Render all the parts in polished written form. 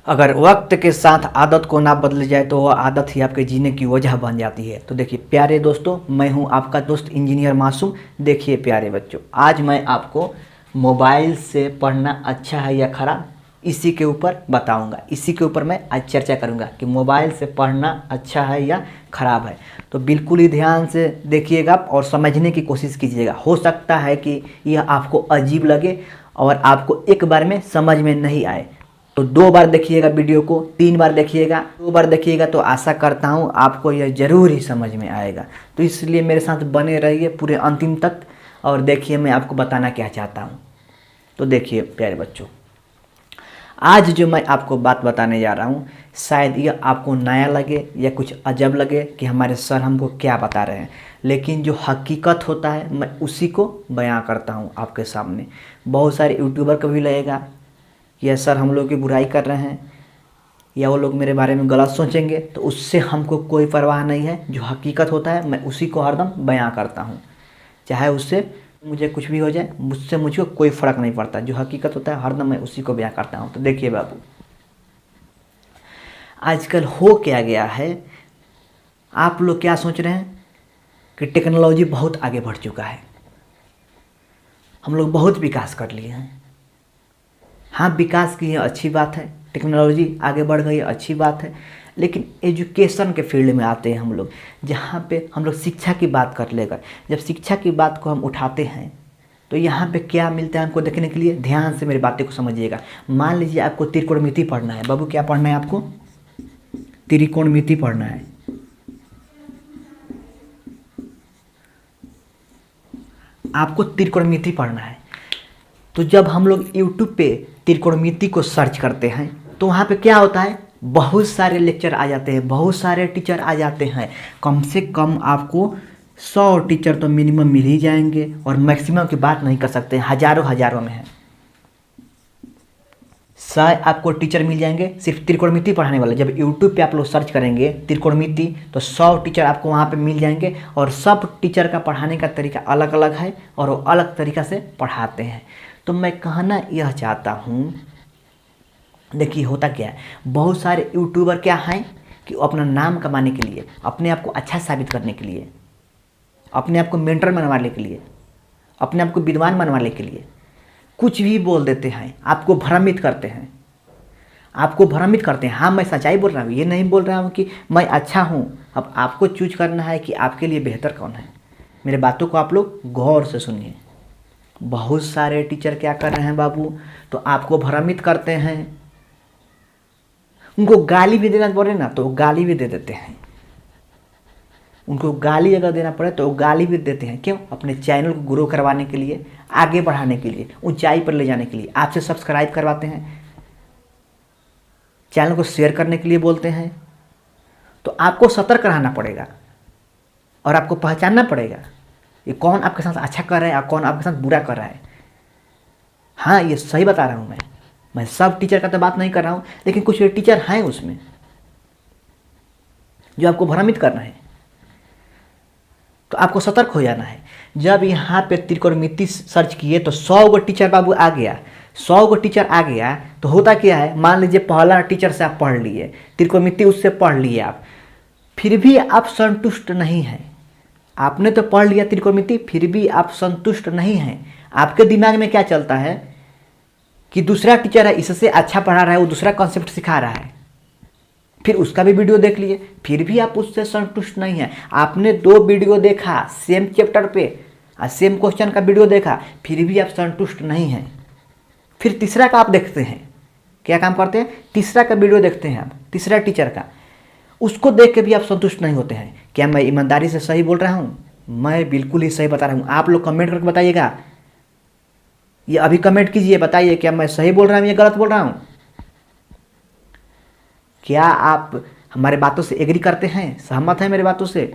अगर वक्त के साथ आदत को ना बदल जाए तो वह आदत ही आपके जीने की वजह बन जाती है। तो देखिए प्यारे दोस्तों, मैं हूं आपका दोस्त इंजीनियर मासूम। देखिए प्यारे बच्चों, आज मैं आपको मोबाइल से पढ़ना अच्छा है या ख़राब, इसी के ऊपर बताऊंगा। इसी के ऊपर मैं आज चर्चा करूंगा कि मोबाइल से पढ़ना अच्छा है या ख़राब है। तो बिल्कुल ही ध्यान से देखिएगा और समझने की कोशिश कीजिएगा। हो सकता है कि यह आपको अजीब लगे और आपको एक बार में समझ में नहीं आए, तो 2 बार देखिएगा वीडियो को, 3 बार देखिएगा, 2 बार देखिएगा, तो आशा करता हूँ आपको यह ज़रूर ही समझ में आएगा। तो इसलिए मेरे साथ बने रहिए पूरे अंतिम तक और देखिए मैं आपको बताना क्या चाहता हूँ। तो देखिए प्यारे बच्चों, आज जो मैं आपको बात बताने जा रहा हूँ, शायद यह आपको नया लगे या कुछ अजब लगे कि हमारे सर हमको क्या बता रहे हैं, लेकिन जो हकीकत होता है मैं उसी को बयां करता हूँ आपके सामने। बहुत सारे यूट्यूबर को भी लगेगा या सर हम लोग की बुराई कर रहे हैं या वो लोग मेरे बारे में गलत सोचेंगे, तो उससे हमको कोई परवाह नहीं है। जो हकीकत होता है मैं उसी को हरदम बयां करता हूँ, चाहे उससे मुझे कुछ भी हो जाए, मुझसे मुझको कोई फ़र्क नहीं पड़ता। जो हकीकत होता है हरदम मैं उसी को बयां करता हूँ। तो देखिए बाबू, आजकल हो क्या गया है, आप लोग क्या सोच रहे हैं कि टेक्नोलॉजी बहुत आगे बढ़ चुका है, हम लोग बहुत विकास कर लिए हैं। हाँ, विकास की है, अच्छी बात है, टेक्नोलॉजी आगे बढ़ गई, अच्छी बात है। लेकिन एजुकेशन के फील्ड में आते हैं हम लोग, जहाँ पे हम लोग शिक्षा की बात कर लेकर, जब शिक्षा की बात को हम उठाते हैं तो यहाँ पे क्या मिलता है हमको देखने के लिए। ध्यान से मेरी बातें को समझिएगा। मान लीजिए आपको त्रिकोणमिति पढ़ना है। बाबू क्या पढ़ना है आपको? त्रिकोणमिति पढ़ना है। आपको त्रिकोणमिति पढ़ना है। तो जब हम लोग YouTube पे त्रिकोणमिति को सर्च करते हैं तो वहाँ पे क्या होता है, बहुत सारे लेक्चर आ जाते हैं, बहुत सारे टीचर आ जाते हैं। कम से कम आपको 100 टीचर तो मिनिमम मिल ही जाएंगे, और मैक्सिमम की बात नहीं कर सकते, हज़ारों में है। 100 आपको टीचर मिल जाएंगे सिर्फ त्रिकोणमिति पढ़ाने वाले। जब YouTube पे आप लोग सर्च करेंगे त्रिकोणमिति तो 100 टीचर आपको वहाँ पे मिल जाएंगे, और सब टीचर का पढ़ाने का तरीका अलग अलग है और वो अलग तरीक़ा से पढ़ाते हैं। तो मैं कहना यह चाहता हूँ, देखिए होता क्या है, बहुत सारे यूट्यूबर क्या हैं कि अपना नाम कमाने के लिए, अपने आप को अच्छा साबित करने के लिए, अपने आप को मेंटर बनवाने के लिए, अपने आप को विद्वान बनवाने के लिए कुछ भी बोल देते हैं, आपको भ्रमित करते हैं, आपको भ्रमित करते हैं। हाँ, मैं सच्चाई बोल रहा हूँ, ये नहीं बोल रहा हूँ कि मैं अच्छा हूँ। अब आपको चूज करना है कि आपके लिए बेहतर कौन है। मेरे बातों को आप लोग गौर से सुनिए। बहुत सारे टीचर क्या कर रहे हैं बाबू, तो आपको भ्रमित करते हैं। उनको गाली भी देना पड़े ना तो गाली भी दे देते हैं। उनको गाली अगर देना पड़े तो गाली भी देते हैं। क्यों? अपने चैनल को ग्रो करवाने के लिए, आगे बढ़ाने के लिए, ऊंचाई पर ले जाने के लिए। आपसे सब्सक्राइब करवाते हैं, चैनल को शेयर करने के लिए बोलते हैं। तो आपको सतर्क रहना पड़ेगा और आपको पहचानना पड़ेगा ये कौन आपके साथ अच्छा कर रहा है और कौन आपके साथ बुरा कर रहा है। हाँ, ये सही बता रहा हूँ मैं सब टीचर का तो बात नहीं कर रहा हूँ, लेकिन कुछ टीचर हैं उसमें जो आपको भ्रमित कर रहे हैं। तो आपको सतर्क हो जाना है। जब यहाँ पे त्रिकोणमिति सर्च किए तो 100 गो टीचर बाबू आ गया, 100 गो टीचर आ गया तो होता क्या है, मान लीजिए पहला टीचर से आप पढ़ लिए त्रिकोणमिति, उससे पढ़ लिए आप, फिर भी आप संतुष्ट नहीं हैं। आपने तो पढ़ लिया त्रिकोणमिति, फिर भी आप संतुष्ट नहीं हैं। आपके दिमाग में क्या चलता है कि दूसरा टीचर है, इससे अच्छा पढ़ा रहा है, वो दूसरा कॉन्सेप्ट सिखा रहा है, फिर उसका भी वीडियो देख लिए, फिर भी आप उससे संतुष्ट नहीं हैं। आपने 2 वीडियो देखा सेम चैप्टर पे और सेम क्वेश्चन का वीडियो देखा, फिर भी आप संतुष्ट नहीं हैं। फिर तीसरा का आप देखते हैं, क्या काम करते हैं, तीसरा का वीडियो देखते हैं आप, तीसरा टीचर का, उसको देख के भी आप संतुष्ट नहीं होते हैं। क्या मैं ईमानदारी से सही बोल रहा हूँ? मैं बिल्कुल ही सही बता रहा हूँ। आप लोग कमेंट करके बताइएगा, ये अभी कमेंट कीजिए, बताइए क्या मैं सही बोल रहा हूँ या गलत बोल रहा हूँ। क्या आप हमारे बातों से एग्री करते हैं, सहमत हैं मेरे बातों से?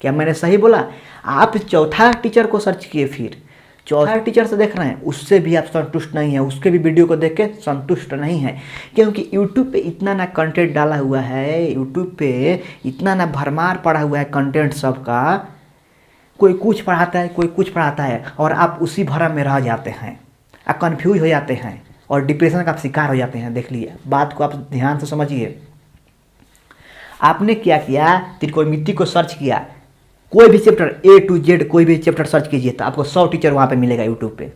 क्या मैंने सही बोला? आप चौथा टीचर को सर्च किए, फिर चौथा टीचर से देख रहे हैं, उससे भी आप संतुष्ट नहीं हैं, उसके भी वीडियो को देख के संतुष्ट नहीं हैं। क्योंकि यूट्यूब पे इतना ना कंटेंट डाला हुआ है, यूट्यूब पे इतना ना भरमार पड़ा हुआ है कंटेंट सबका, कोई कुछ पढ़ाता है, कोई कुछ पढ़ाता है, और आप उसी भरम में रह जाते हैं, आप कन्फ्यूज हो जाते हैं। और डिप्रेशन का आप शिकार हो जाते हैं। देख लिए, बात को आप ध्यान से समझिए। आपने क्या किया, त्रिकोणमिति को सर्च किया, कोई भी चैप्टर A to Z कोई भी चैप्टर सर्च कीजिए तो आपको 100 टीचर वहाँ पे मिलेगा यूट्यूब पे।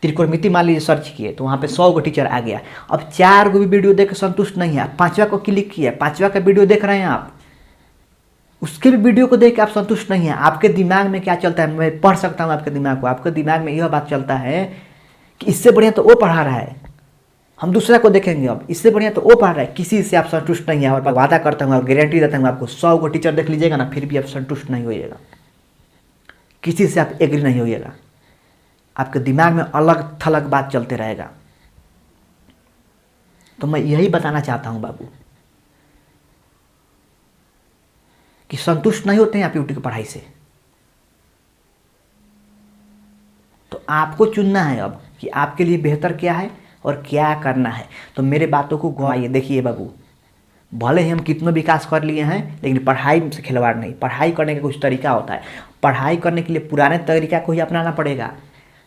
त्रिकोणमिति मान लीजिए सर्च किए तो वहाँ पे 100 को टीचर आ गया। अब 4 को भी वीडियो देख के संतुष्ट नहीं है, 5वां को क्लिक किया, 5वां का वीडियो देख रहे हैं आप, उसके भी वीडियो को देख के आप संतुष्ट नहीं है। आपके दिमाग में क्या चलता है, मैं पढ़ सकता हूँ आपके दिमाग को, आपके दिमाग में यह बात चलता है कि इससे बढ़िया तो वो पढ़ा रहा है, हम दूसरा को देखेंगे, अब इससे बढ़िया तो वो पढ़ रहा है। किसी से आप संतुष्ट नहीं है और मैं वादा करता हूँ और गारंटी देता हूँ आपको, 100 को टीचर देख लीजिएगा ना, फिर भी आप संतुष्ट नहीं होइएगा, किसी से आप एग्री नहीं होइएगा, आपके दिमाग में अलग थलग बात चलते रहेगा। तो मैं यही बताना चाहता हूँ बाबू कि संतुष्ट नहीं होते हैं आप यूट्यूब की पढ़ाई से, तो आपको चुनना है अब कि आपके लिए बेहतर क्या है और क्या करना है। तो मेरे बातों को गवाइए। देखिए बाबू, भले ही हम कितना विकास कर लिए हैं लेकिन पढ़ाई से खिलवाड़ नहीं। पढ़ाई करने का कुछ तरीका होता है, पढ़ाई करने के लिए पुराने तरीका को ही अपनाना पड़ेगा।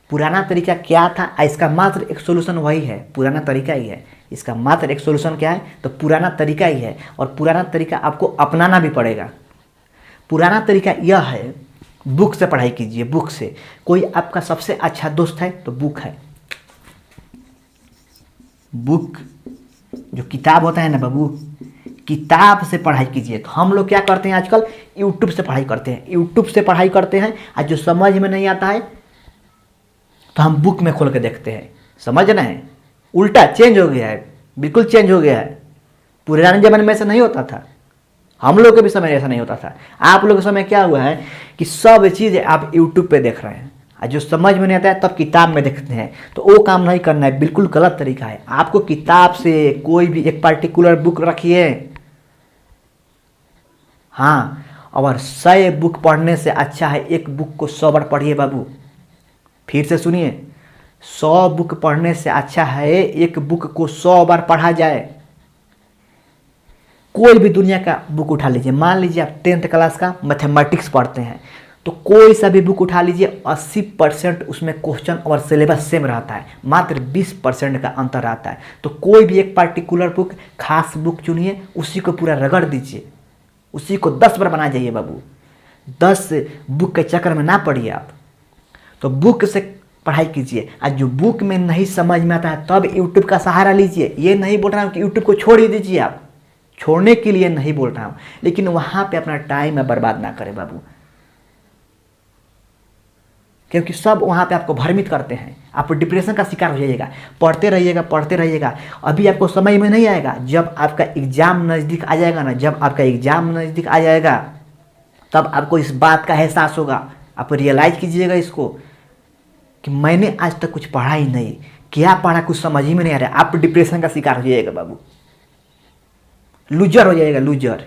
पुराना तरीका क्या था, इसका मात्र एक सोल्यूशन वही है, पुराना तरीका ही है। इसका मात्र एक सोल्यूशन क्या है, तो पुराना तरीका ही है, और पुराना तरीका आपको अपनाना भी पड़ेगा। पुराना तरीका यह है, बुक से पढ़ाई कीजिए, बुक से। कोई आपका सबसे अच्छा दोस्त है तो बुक है, बुक जो किताब होता है ना बाबू, किताब से पढ़ाई कीजिए। तो हम लोग क्या करते हैं आजकल, यूट्यूब से पढ़ाई करते हैं, यूट्यूब से पढ़ाई करते हैं, और जो समझ में नहीं आता है तो हम बुक में खोल के देखते हैं। समझ रहे हैं, उल्टा चेंज हो गया है, बिल्कुल चेंज हो गया है। पुराने ज़माने में ऐसा नहीं होता था, हम लोग के भी समय ऐसा नहीं होता था। आप लोग के समय क्या हुआ है कि सब चीज़ आप यूट्यूब पे देख रहे हैं, और जो समझ में नहीं आता है तब किताब में देखते हैं। तो वो काम नहीं करना है, बिल्कुल गलत तरीका है। आपको किताब से कोई भी एक पार्टिकुलर बुक रखिए, हाँ, और 100 बुक पढ़ने से अच्छा है एक बुक को 100 बार पढ़िए बाबू। फिर से सुनिए, 100 बुक पढ़ने से अच्छा है एक बुक को 100 बार पढ़ा जाए। कोई भी दुनिया का बुक उठा लीजिए, मान लीजिए आप 10th क्लास का मैथमेटिक्स पढ़ते हैं, तो कोई सा भी बुक उठा लीजिए, 80% उसमें क्वेश्चन और सिलेबस सेम रहता है, मात्र 20% का अंतर आता है। तो कोई भी एक पार्टिकुलर बुक, खास बुक चुनिए, उसी को पूरा रगड़ दीजिए, उसी को 10 बार बना जाइए बाबू। 10 बुक के चक्कर में ना पड़िए आप। तो बुक से पढ़ाई कीजिए, और जो बुक में नहीं समझ में आता है तब यूट्यूब का सहारा लीजिए। ये नहीं बोल रहा हूँ कि यूट्यूब को छोड़ ही दीजिए, आप छोड़ने के लिए नहीं बोल रहा हूँ, लेकिन वहाँ पे अपना टाइम बर्बाद ना करें बाबू, क्योंकि सब वहाँ पे आपको भ्रमित करते हैं, आप डिप्रेशन का शिकार हो जाइएगा। पढ़ते रहिएगा, पढ़ते रहिएगा, अभी आपको समझ में नहीं आएगा। जब आपका एग्ज़ाम नज़दीक आ जाएगा ना, जब आपका एग्ज़ाम नज़दीक आ जाएगा तब आपको इस बात का एहसास होगा। आप रियलाइज़ कीजिएगा इसको कि मैंने आज तक कुछ पढ़ा ही नहीं, क्या पढ़ा कुछ समझ ही में नहीं आ रहा है। आप डिप्रेशन का शिकार हो जाइएगा बाबू, लूजर हो जाएगा, लूजर।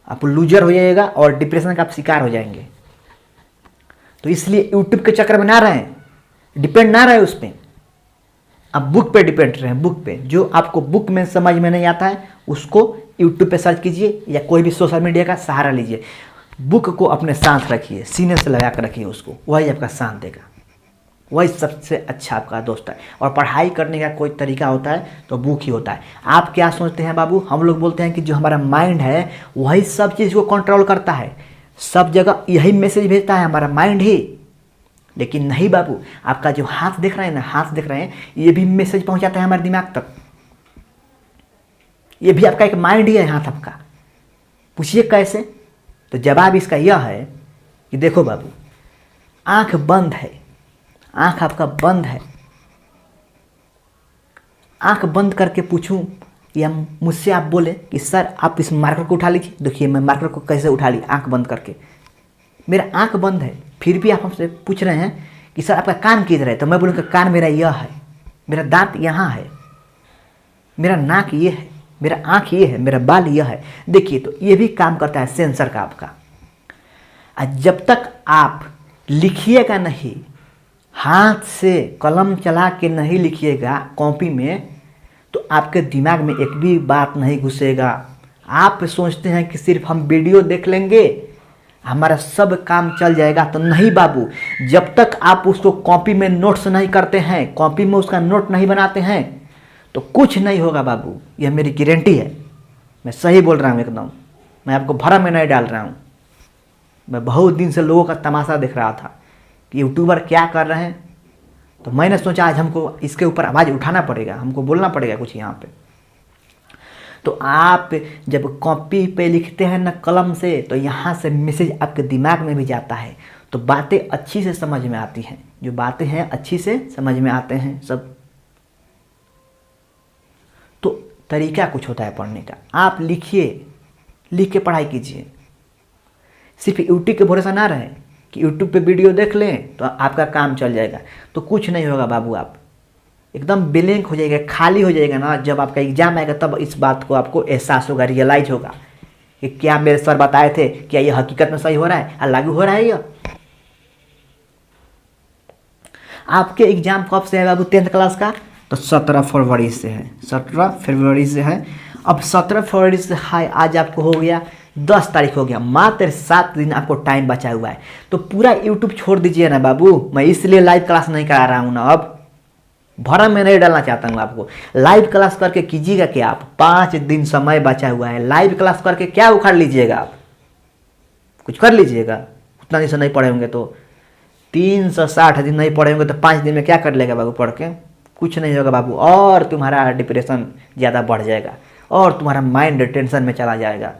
आप लूजर हो जाइएगा और डिप्रेशन का आप शिकार हो जाएंगे। तो इसलिए यूट्यूब के चक्कर में ना रहें, डिपेंड ना रहे उस पर, आप बुक पे डिपेंड रहें, बुक पे। जो आपको बुक में समझ में नहीं आता है उसको यूट्यूब पे सर्च कीजिए, या कोई भी सोशल मीडिया का सहारा लीजिए। बुक को अपने साथ रखिए, सीने से लगा कर रखिए उसको, वही आपका साथ देगा, वही सबसे अच्छा आपका दोस्त है। और पढ़ाई करने का कोई तरीका होता है तो बुक ही होता है। आप क्या सोचते हैं बाबू, हम लोग बोलते हैं कि जो हमारा माइंड है वही सब चीज़ को कंट्रोल करता है, सब जगह यही मैसेज भेजता है हमारा माइंड ही। लेकिन नहीं बाबू, आपका जो हाथ देख रहे हैं ना, हाथ देख रहे हैं, ये भी मैसेज पहुंचाता है हमारे दिमाग तक। ये भी आपका एक माइंड ही है, हाथ आपका। पूछिए कैसे, तो जवाब इसका यह है कि देखो बाबू, आंख बंद है, आंख आपका बंद है, आंख बंद करके पूछूं या मुझसे आप बोले कि सर आप इस मार्कर को उठा लीजिए, देखिए मैं मार्कर को कैसे उठा ली आंख बंद करके, मेरा आंख बंद है, फिर भी आप हमसे पूछ रहे हैं कि सर आपका कान किधर है, तो मैं बोलूँगा कान मेरा यह है, मेरा दांत यहाँ है, मेरा नाक ये है, मेरा आँख ये है, मेरा बाल यह है। देखिए, तो ये भी काम करता है सेंसर का आपका। जब तक आप लिखिएगा नहीं, हाथ से कलम चला के नहीं लिखिएगा कॉपी में, तो आपके दिमाग में एक भी बात नहीं घुसेगा। आप सोचते हैं कि सिर्फ हम वीडियो देख लेंगे, हमारा सब काम चल जाएगा। तो नहीं बाबू, जब तक आप उसको कॉपी में नोट्स नहीं करते हैं, कॉपी में उसका नोट नहीं बनाते हैं, तो कुछ नहीं होगा बाबू। यह मेरी गारंटी है, मैं सही बोल रहा हूँ एकदम, मैं आपको भरा में नहीं डाल रहा हूँ। मैं बहुत दिन से लोगों का तमाशा देख रहा था कि यूट्यूबर क्या कर रहे हैं, तो मैंने सोचा आज हमको इसके ऊपर आवाज़ उठाना पड़ेगा, हमको बोलना पड़ेगा कुछ यहाँ पे। तो आप जब कॉपी पे लिखते हैं ना कलम से, तो यहाँ से मैसेज आपके दिमाग में भी जाता है, तो बातें अच्छी से समझ में आती हैं, जो बातें हैं अच्छी से समझ में आते हैं सब। तो तरीका कुछ होता है पढ़ने का, आप लिखिए, लिख के पढ़ाई कीजिए। सिर्फ यूट्यूब के भरोसा ना रहे कि यूट्यूब पे वीडियो देख लें तो आपका काम चल जाएगा, तो कुछ नहीं होगा बाबू। आप एकदम ब्लैंक हो जाएगा, खाली हो जाएगा ना। जब आपका एग्जाम आएगा तब इस बात को आपको एहसास होगा, रियलाइज होगा कि क्या मेरे सर बताए थे, क्या ये हकीकत में सही हो रहा है और लागू हो रहा है। यह आपके एग्जाम कब से है बाबू 10th क्लास का? तो 17 फरवरी से है, 17 फरवरी से है। अब 17 फरवरी से है, आज आपको हो गया 10 तारीख हो गया, मात्र 7 दिन आपको टाइम बचा हुआ है। तो पूरा यूट्यूब छोड़ दीजिए ना बाबू, मैं इसलिए लाइव क्लास नहीं करा रहा हूँ ना, अब भरम में नहीं डालना चाहता हूँ आपको। लाइव क्लास करके कीजिएगा क्या आप? 5 दिन समय बचा हुआ है, लाइव क्लास करके क्या उखाड़ लीजिएगा आप? कुछ कर लीजिएगा। उतना दिन से नहीं पढ़े होंगे तो 360 दिन नहीं पढ़े होंगे तो 5 दिन में क्या कर लेगा बाबू पढ़ के? कुछ नहीं होगा बाबू, और तुम्हारा डिप्रेशन ज़्यादा बढ़ जाएगा और तुम्हारा माइंड टेंशन में चला जाएगा।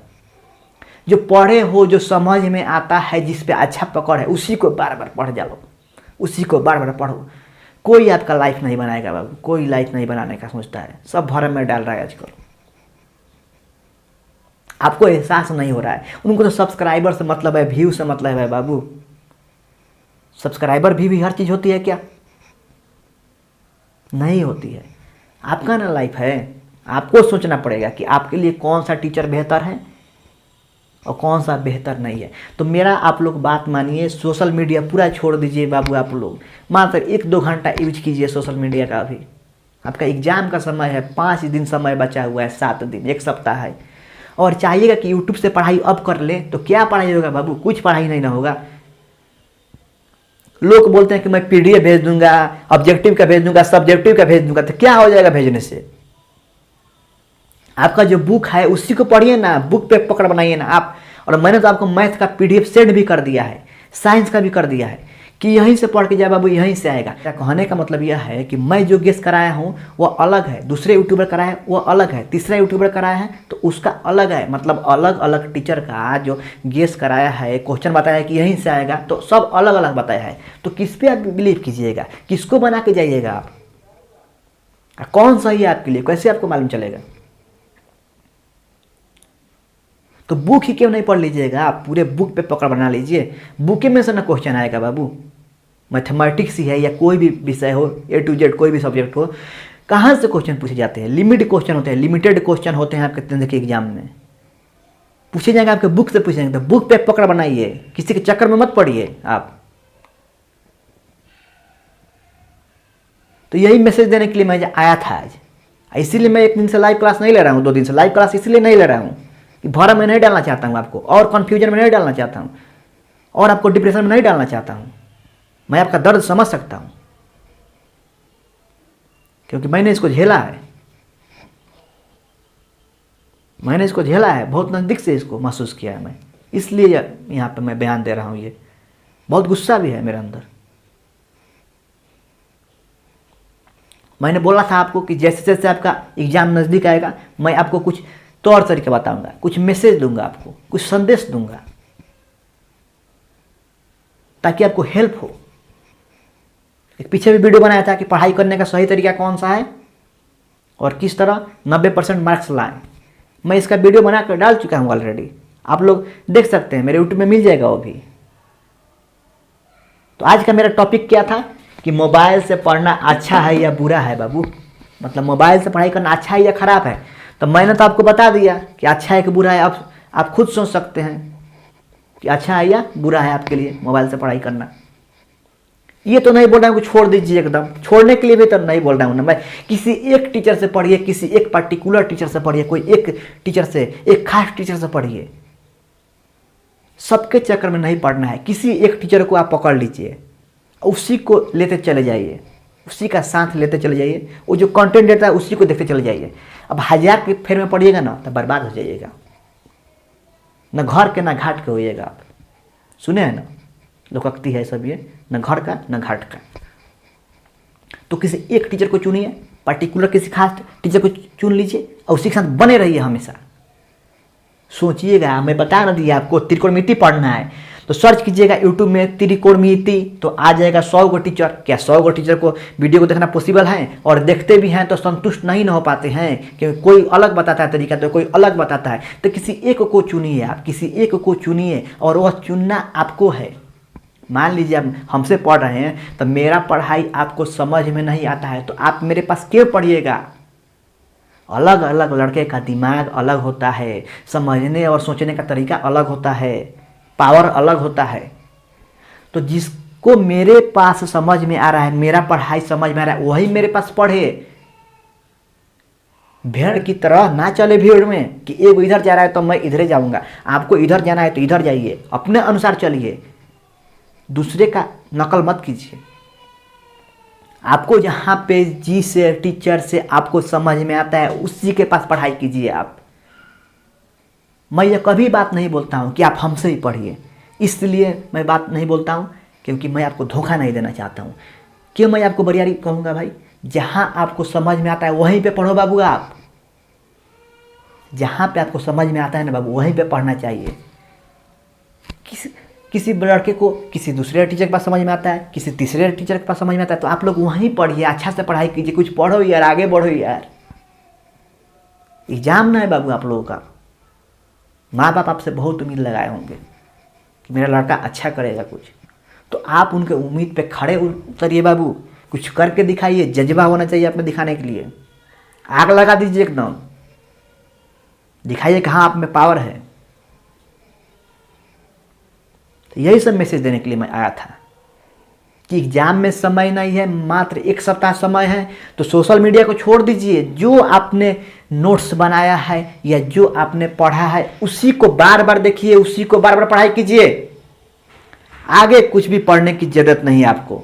जो पढ़े हो, जो समझ में आता है, जिस पे अच्छा पकड़ है, उसी को बार बार पढ़ जाओ, उसी को बार बार पढ़ो। कोई आपका लाइफ नहीं बनाएगा बाबू, कोई लाइफ नहीं बनाने का सोचता है, सब भरम में डाल रहा है आजकल। आपको एहसास नहीं हो रहा है। उनको तो सब्सक्राइबर से मतलब है, व्यू से मतलब है बाबू। सब्सक्राइबर भी हर चीज़ होती है क्या? नहीं होती है। आपका ना लाइफ है, आपको सोचना पड़ेगा कि आपके लिए कौन सा टीचर बेहतर है और कौन सा बेहतर नहीं है। तो मेरा आप लोग बात मानिए, सोशल मीडिया पूरा छोड़ दीजिए बाबू। आप लोग मात्र 1-2 घंटा यूज कीजिए सोशल मीडिया का। अभी आपका एग्जाम का समय है, 5 दिन समय बचा हुआ है, 7 दिन, 1 सप्ताह है। और चाहिएगा कि यूट्यूब से पढ़ाई अब कर ले, तो क्या पढ़ाई होगा बाबू? कुछ पढ़ाई नहीं ना होगा। लोग बोलते हैं कि मैं पीडीएफ भेज दूंगा, ऑब्जेक्टिव का भेज दूंगा, सब्जेक्टिव का भेज दूंगा, तो क्या हो जाएगा भेजने से? आपका जो बुक है उसी को पढ़िए ना, बुक पे पकड़ बनाइए ना आप। और मैंने तो आपको मैथ का पीडीएफ सेंड भी कर दिया है, साइंस का भी कर दिया है कि यहीं से पढ़ के जाए बाबू, यहीं से आएगा। क्या कहने का मतलब यह है कि मैं जो गेस कराया हूँ वो अलग है, दूसरे यूट्यूबर कराया है वो अलग है, तीसरा यूट्यूबर कराया है तो उसका अलग है। मतलब अलग अलग टीचर का जो गेस कराया है, क्वेश्चन बताया है कि यहीं से आएगा, तो सब अलग अलग बताया है। तो किस पे आप बिलीव कीजिएगा? किसको बना के जाइएगा आप? कौन सही है आपके लिए? कैसे आपको मालूम चलेगा? तो बुक ही क्यों नहीं पढ़ लीजिएगा आप? पूरे बुक पे पकड़ बना लीजिए, बुक में से ना क्वेश्चन आएगा बाबू। मैथमेटिक्स ही है या कोई भी विषय हो, A to Z कोई भी सब्जेक्ट हो, कहाँ से क्वेश्चन पूछे जाते हैं? लिमिटेड क्वेश्चन होते हैं, लिमिटेड क्वेश्चन होते हैं आपके के एग्जाम में पूछे जाएंगे, आपके बुक से पूछेंगे। तो बुक पे पकड़ बनाइए, किसी के चक्कर में मत पड़िए आप। तो यही मैसेज देने के लिए मैं आया था आज। इसीलिए मैं 1 दिन से लाइव क्लास नहीं ले रहा हूँ, 2 दिन से लाइव क्लास इसलिए नहीं ले रहा हूँ कि भरा में नहीं डालना चाहता हूँ आपको, और कन्फ्यूजन में नहीं डालना चाहता हूँ, और आपको डिप्रेशन में नहीं डालना चाहता हूँ। मैं आपका दर्द समझ सकता हूँ क्योंकि मैंने इसको झेला है, मैंने इसको झेला है, बहुत नज़दीक से इसको महसूस किया है मैं, इसलिए यहाँ पे मैं बयान दे रहा हूँ। ये बहुत गुस्सा भी है मेरे अंदर। मैंने बोला था आपको कि जैसे जैसे आपका एग्जाम नज़दीक आएगा मैं आपको कुछ तौर तरीके बताऊंगा, कुछ मैसेज दूंगा आपको, कुछ संदेश दूंगा ताकि आपको हेल्प हो। एक पीछे भी वीडियो बनाया था कि पढ़ाई करने का सही तरीका कौन सा है और किस तरह 90% मार्क्स लाएं। मैं इसका वीडियो बना कर डाल चुका हूँ ऑलरेडी, आप लोग देख सकते हैं, मेरे यूट्यूब में मिल जाएगा वो भी। तो आज का मेरा टॉपिक क्या था कि मोबाइल से पढ़ना अच्छा है या बुरा है बाबू? मतलब मोबाइल से पढ़ाई करना अच्छा है या खराब है? तो मैंने तो आपको बता दिया कि अच्छा है कि बुरा है। आप खुद सोच सकते हैं कि अच्छा है या बुरा है आपके लिए मोबाइल से पढ़ाई करना। ये तो नहीं बोल रहा हूँ कि छोड़ दीजिए, एकदम छोड़ने के लिए भी तो नहीं बोल रहा हूँ ना मैं। किसी एक टीचर से पढ़िए, किसी एक पर्टिकुलर टीचर से पढ़िए, कोई एक टीचर से, एक खास टीचर से पढ़िए, सबके चक्कर में नहीं पढ़ना है। किसी एक टीचर को आप पकड़ लीजिए, उसी को लेते चले जाइए, उसी का साथ लेते चले जाइए, वो जो कंटेंट देता है उसी को देखते चले जाइए। अब 1000 के फेर में पढ़िएगा ना तो बर्बाद हो जाइएगा, न घर के ना घाट के होइएगा आप। सुने हैं ना, लोकोक्ति है सब ये, न घर का न घाट का। तो किसी एक टीचर को चुनिए, पर्टिकुलर किसी खास टीचर को चुन लीजिए और उसी के साथ बने रहिए हमेशा। सोचिएगा, मैं बता ना दिया आपको त्रिकोणमिति पढ़ना है तो सर्च कीजिएगा यूट्यूब में त्रिकोणमिति, तो आ जाएगा 100 गो टीचर। क्या 100 गो टीचर को वीडियो को देखना पॉसिबल है? और देखते भी हैं तो संतुष्ट नहीं न हो पाते हैं, क्योंकि कोई अलग बताता है तरीका तो कोई अलग बताता है। तो किसी एक को चुनिए, आप किसी एक को चुनिए और वह चुनना आपको है। मान लीजिए आप हमसे पढ़ रहे हैं तो मेरा पढ़ाई आपको समझ में नहीं आता है तो आप मेरे पास क्यों पढ़िएगा? अलग अलग लड़के का दिमाग अलग होता है, समझने और सोचने का तरीका अलग होता है, पावर अलग होता है। तो जिसको मेरे पास समझ में आ रहा है, मेरा पढ़ाई समझ में आ रहा है, वही मेरे पास पढ़े। भेड़ की तरह ना चले भीड़ में कि एक इधर जा रहा है तो मैं इधर जाऊंगा। आपको इधर जाना है तो इधर जाइए, अपने अनुसार चलिए, दूसरे का नकल मत कीजिए। आपको जहाँ पे जिस टीचर से आपको समझ में आता है उसी के पास पढ़ाई कीजिए आप। मैं ये कभी बात नहीं बोलता हूँ कि आप हमसे ही पढ़िए, इसलिए मैं बात नहीं बोलता हूँ क्योंकि मैं आपको धोखा नहीं देना चाहता हूँ। क्यों मैं आपको बरियारी कहूँगा भाई? जहाँ आपको समझ में आता है वहीं पे पढ़ो बाबू। आप जहाँ पे आपको समझ में आता है ना बाबू, वहीं पे पढ़ना चाहिए। किसी लड़के को किसी दूसरे टीचर के पास समझ में आता है, किसी तीसरे टीचर के पास समझ में आता है, तो आप लोग वहीं पढ़िए, अच्छा से पढ़ाई कीजिए, कुछ पढ़ो यार, आगे बढ़ो यार। एग्जाम ना है बाबू आप लोगों का। माँ बाप आपसे बहुत उम्मीद लगाए होंगे कि मेरा लड़का अच्छा करेगा कुछ, तो आप उनके उम्मीद पे खड़े उतरिए बाबू, कुछ करके दिखाइए। जज्बा होना चाहिए आप में दिखाने के लिए। आग लगा दीजिए एकदम, दिखाइए कहाँ आप में पावर है। तो यही सब मैसेज देने के लिए मैं आया था कि एग्जाम में समय नहीं है, मात्र 1 सप्ताह समय है, तो सोशल मीडिया को छोड़ दीजिए। जो आपने नोट्स बनाया है या जो आपने पढ़ा है उसी को बार बार देखिए, उसी को बार बार पढ़ाई कीजिए। आगे कुछ भी पढ़ने की जरूरत नहीं है आपको।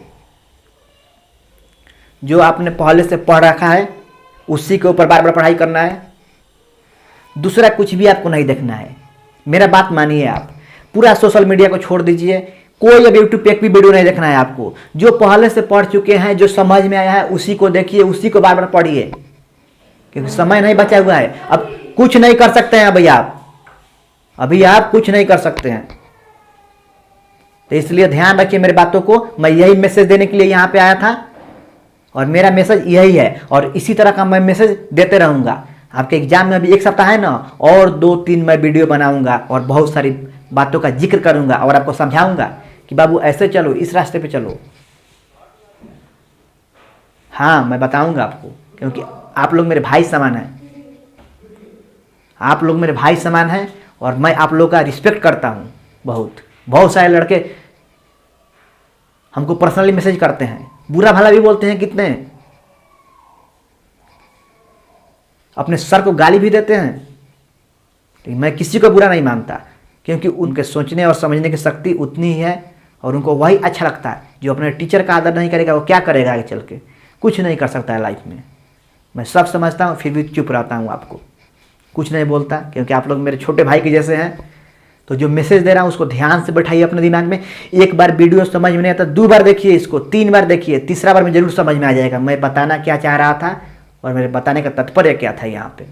जो आपने पहले से पढ़ रखा है उसी के ऊपर बार बार पढ़ाई करना है, दूसरा कुछ भी आपको नहीं देखना है। मेरा बात मानिए आप, पूरा सोशल मीडिया को छोड़ दीजिए। कोई अब यूट्यूब पे एक भी वीडियो नहीं देखना है आपको। जो पहले से पढ़ चुके हैं, जो समझ में आया है उसी को देखिए, उसी को बार बार पढ़िए, क्योंकि समय नहीं बचा हुआ है। अब कुछ नहीं कर सकते हैं अभी आप कुछ नहीं कर सकते हैं। तो इसलिए ध्यान रखिए मेरी बातों को। मैं यही मैसेज देने के लिए यहाँ पे आया था और मेरा मैसेज यही है और इसी तरह का मैं मैसेज देते रहूँगा। आपके एग्जाम में अभी 1 सप्ताह है ना, और 2-3 मैं वीडियो बनाऊंगा और बहुत सारी बातों का जिक्र करूंगा और आपको समझाऊंगा कि बाबू ऐसे चलो, इस रास्ते पे चलो। हाँ, मैं बताऊंगा आपको, क्योंकि आप लोग मेरे भाई समान हैं। आप लोग मेरे भाई समान हैं और मैं आप लोग का रिस्पेक्ट करता हूँ। बहुत सारे लड़के हमको पर्सनली मैसेज करते हैं, बुरा भला भी बोलते हैं, कितने अपने सर को गाली भी देते हैं। लेकिन मैं किसी को बुरा नहीं मानता, क्योंकि उनके सोचने और समझने की शक्ति उतनी ही है और उनको वही अच्छा लगता है। जो अपने टीचर का आदर नहीं करेगा वो क्या करेगा आगे चल के? कुछ नहीं कर सकता है लाइफ में। मैं सब समझता हूँ, फिर भी चुप रहता हूँ, आपको कुछ नहीं बोलता, क्योंकि आप लोग मेरे छोटे भाई के जैसे हैं। तो जो मैसेज दे रहा हूँ उसको ध्यान से बैठाइए अपने दिमाग में। एक बार वीडियो समझ में नहीं आता, 2 बार देखिए इसको, 3 बार देखिए, तीसरा बार में जरूर समझ में आ जाएगा मैं बताना क्या चाह रहा था और मेरे बताने का तात्पर्य क्या था यहाँ पे।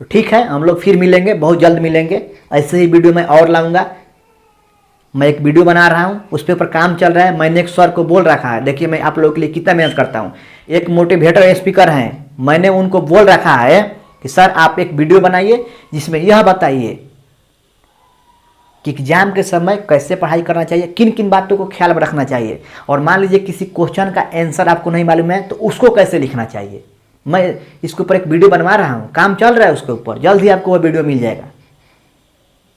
तो ठीक है, हम लोग फिर मिलेंगे, बहुत जल्द मिलेंगे। ऐसे ही वीडियो मैं और लाऊंगा। मैं एक वीडियो बना रहा हूँ, उस पे ऊपर काम चल रहा है। मैंने एक सर को बोल रखा है, देखिए मैं आप लोगों के लिए कितना मेहनत करता हूँ। एक मोटिवेटर स्पीकर हैं, मैंने उनको बोल रखा है कि सर आप एक वीडियो बनाइए जिसमें यह बताइए कि एग्जाम के समय कैसे पढ़ाई करना चाहिए, किन किन बातों को ख्याल में रखना चाहिए, और मान लीजिए किसी क्वेश्चन का आंसर आपको नहीं मालूम है तो उसको कैसे लिखना चाहिए। मैं इसके ऊपर एक वीडियो बनवा रहा हूँ, काम चल रहा है उसके ऊपर, जल्द ही आपको वो वीडियो मिल जाएगा।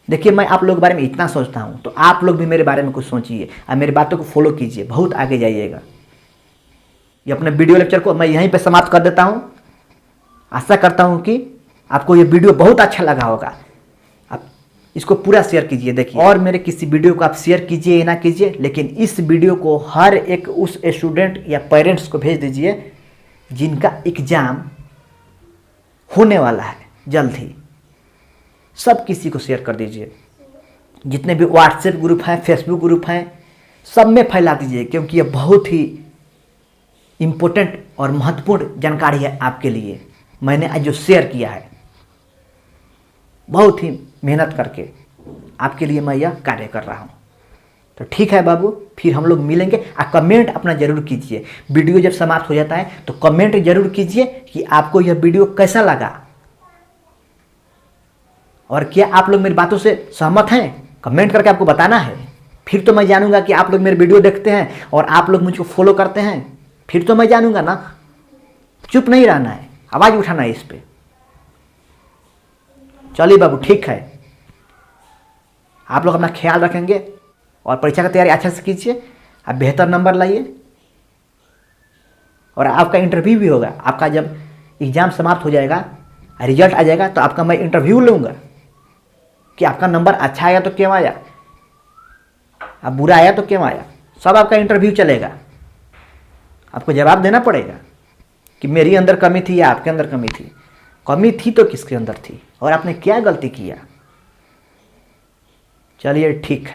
देखिए मैं आप लोगों के बारे में इतना सोचता हूँ, तो आप लोग भी मेरे बारे में कुछ सोचिए और मेरी बातों को फॉलो कीजिए, बहुत आगे जाइएगा। ये अपने वीडियो लेक्चर को मैं यहीं पे समाप्त कर देता हूँ। आशा करता हूँ कि आपको ये वीडियो बहुत अच्छा लगा होगा। आप इसको पूरा शेयर कीजिए। देखिए, और मेरे किसी वीडियो को आप शेयर कीजिए या ना कीजिए, लेकिन इस वीडियो को हर एक उस स्टूडेंट या पेरेंट्स को भेज दीजिए जिनका एग्जाम होने वाला है जल्द ही। सब किसी को शेयर कर दीजिए, जितने भी व्हाट्सएप ग्रुप हैं, फेसबुक ग्रुप हैं, सब में फैला दीजिए, क्योंकि ये बहुत ही इम्पोर्टेंट और महत्वपूर्ण जानकारी है आपके लिए। मैंने आज जो शेयर किया है बहुत ही मेहनत करके आपके लिए मैं यह कार्य कर रहा हूँ। तो ठीक है बाबू, फिर हम लोग मिलेंगे। आप कमेंट अपना जरूर कीजिए। वीडियो जब समाप्त हो जाता है तो कमेंट जरूर कीजिए कि आपको यह वीडियो कैसा लगा, और क्या आप लोग मेरी बातों से सहमत हैं। कमेंट करके आपको बताना है, फिर तो मैं जानूंगा कि आप लोग मेरे वीडियो देखते हैं और आप लोग मुझको फॉलो करते हैं। फिर तो मैं जानूंगा ना। चुप नहीं रहना है, आवाज़ उठाना है इस पे। चलिए बाबू, ठीक है, आप लोग अपना ख्याल रखेंगे और परीक्षा की तैयारी अच्छे से कीजिए। आप बेहतर नंबर लाइए और आपका इंटरव्यू भी होगा। आपका जब एग्ज़ाम समाप्त हो जाएगा, रिजल्ट आ जाएगा, तो आपका मैं इंटरव्यू लूँगा कि आपका नंबर अच्छा आया तो क्यों आया, अब बुरा आया तो क्यों आया। सब आपका इंटरव्यू चलेगा। आपको जवाब देना पड़ेगा कि मेरी अंदर कमी थी या आपके अंदर कमी थी। कमी थी तो किसके अंदर थी और आपने क्या गलती किया। चलिए ठीक है।